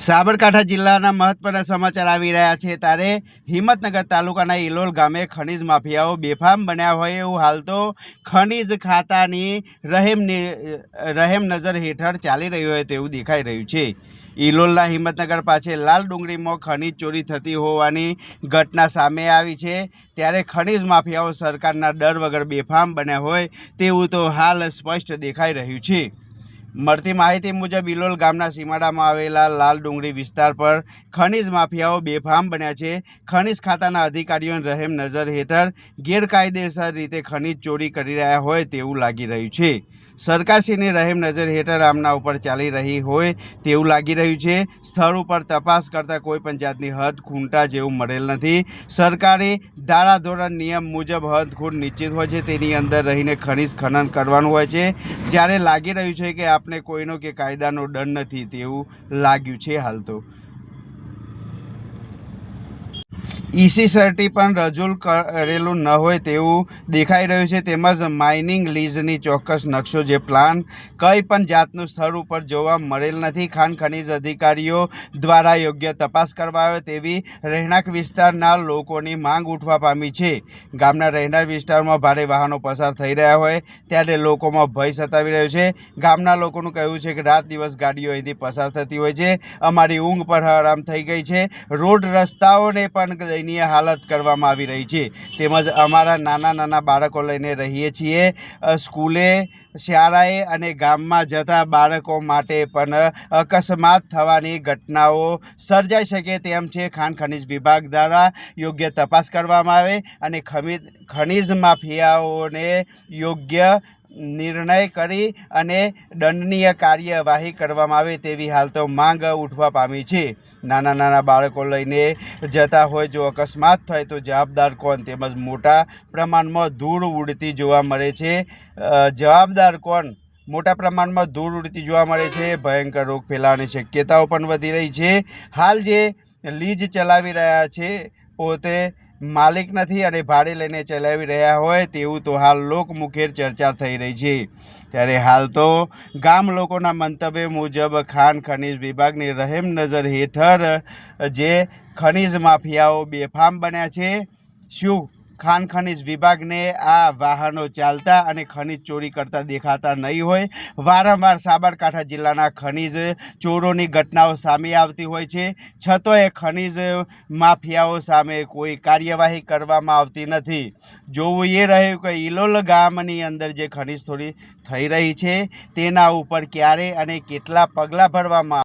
સાબરકાંઠા જિલ્લાના મહત્વના સમાચાર આવી રહ્યા છે ત્યારે હિંમતનગર તાલુકાના ઇલોલ ગામે ખનીજ માફિયાઓ બેફામ બન્યા હોય એવું હાલ તો ખનીજ ખાતાની રહેમ નજર હેઠળ ચાલી રહ્યું હોય તેવું દેખાઈ રહ્યું છે। ઇલોલના હિંમતનગર પાસે લાલ ડુંગળીમાં ખનીજ ચોરી થતી હોવાની ઘટના સામે આવી છે ત્યારે ખનીજ માફિયાઓ સરકારના ડર વગર બેફામ બન્યા હોય તેવું તો હાલ સ્પષ્ટ દેખાઈ રહ્યું છે। મળતી માહિતી મુજબ ઇલોલ ગામના સીમાડામાં આવેલા લાલ ડુંગળી વિસ્તાર પર ખનીજ માફિયાઓ બેફામ બન્યા છે। ખનીજ ખાતાના અધિકારીઓની રહેમ નજર હેઠળ ગેરકાયદેસર રીતે ખનીજ ચોરી કરી રહ્યા હોય તેવું લાગી રહ્યું છે। સરકારશ્રીની રહેમ નજર હેઠળ આમના ઉપર ચાલી રહી હોય તેવું લાગી રહ્યું છે। સ્થળ ઉપર તપાસ કરતાં કોઈ પણ જાતની હદ ખૂંટા જેવું મળેલ નથી। સરકારી ધારાધોરણ નિયમ મુજબ હદ ખૂંટ નિશ્ચિત હોય છે, તેની અંદર રહીને ખનીજ ખનન કરવાનું હોય છે। જ્યારે લાગી રહ્યું છે કે આપણે કોઈનો કે કાયદાનો ડર નથી તેવું લાગ્યું છે। હાલ તો ઈસી સર્ટી પણ રજૂ કરેલું ન હોય તેવું દેખાઈ રહ્યું છે, તેમજ માઇનિંગ લીઝની ચોક્કસ નકશો જે પ્લાન કંઈ પણ જાતનું સ્થળ ઉપર જોવા મળેલ નથી। ખાણ ખનીજ અધિકારીઓ દ્વારા યોગ્ય તપાસ કરવા આવે તેવી રહેણાંક વિસ્તારના લોકોની માંગ ઉઠવા પામી છે। ગામના રહેણાંક વિસ્તારમાં ભારે વાહનો પસાર થઈ રહ્યા હોય ત્યારે લોકોમાં ભય સતાવી રહ્યો છે। ગામના લોકોનું કહેવું છે કે રાત દિવસ ગાડીઓ અહીંથી પસાર થતી હોય છે, અમારી ઊંઘ પર હરામ થઈ ગઈ છે। રોડ રસ્તાઓને પણ દયનીય હાલત કરવામાં આવી રહી છે, તેમજ અમારા નાના બાળકો લઈને રહીએ છીએ। સ્કૂલે, શાળાએ અને ગામમાં જતા બાળકો માટે પણ અકસ્માત થવાની ઘટનાઓ સર્જાઈ શકે તેમ છે। ખાણ ખનીજ વિભાગ દ્વારા યોગ્ય તપાસ કરવામાં આવે અને ખનીજ માફિયાઓને યોગ્ય નિર્ણય કરી અને દંડનીય કાર્યવાહી કરવામાં આવે તેવી હાલ તો માંગ ઉઠવા પામી છે। નાના બાળકો લઈને જતા હોય જો અકસ્માત થાય તો જવાબદાર કોણ, તેમજ મોટા પ્રમાણમાં ધૂળ ઉડતી જોવા મળે છે। જવાબદાર કોણ? મોટા પ્રમાણમાં ધૂળ ઉડતી જોવા મળે છે। ભયંકર રોગ ફેલાવાની શક્યતાઓ પણ વધી રહી છે। હાલ જે લીજ ચલાવી રહ્યા છે પોતે માલિક નથી અને ભાડે લઈને ચલાવી રહ્યા હોય તેવું તો હાલ લોકમુખે ચર્ચા થઈ રહી છે। ત્યારે હાલ તો ગામ લોકોના મંતવ્ય મુજબ ખાણ ખનીજ વિભાગની રહેમ નજર હેઠળ જે ખનીજ માફિયાઓ બેફામ બન્યા છે, શું ખાણ ખનીજ વિભાગને આ વાહનો ચાલતા અને ખનીજ ચોરી કરતા દેખાતા નહીં હોય? વારંવાર સાબરકાંઠા જિલ્લાના ખનીજ ચોરોની ઘટનાઓ સામે આવતી હોય છે, છતાંય ખનીજ માફિયાઓ સામે કોઈ કાર્યવાહી કરવામાં આવતી નથી। જોવું એ રહ્યું કે ઇલોલ ગામની અંદર જે ખનીજ ચોરી થઈ રહી છે તેના ઉપર ક્યારે અને કેટલા પગલાં ભરવામાં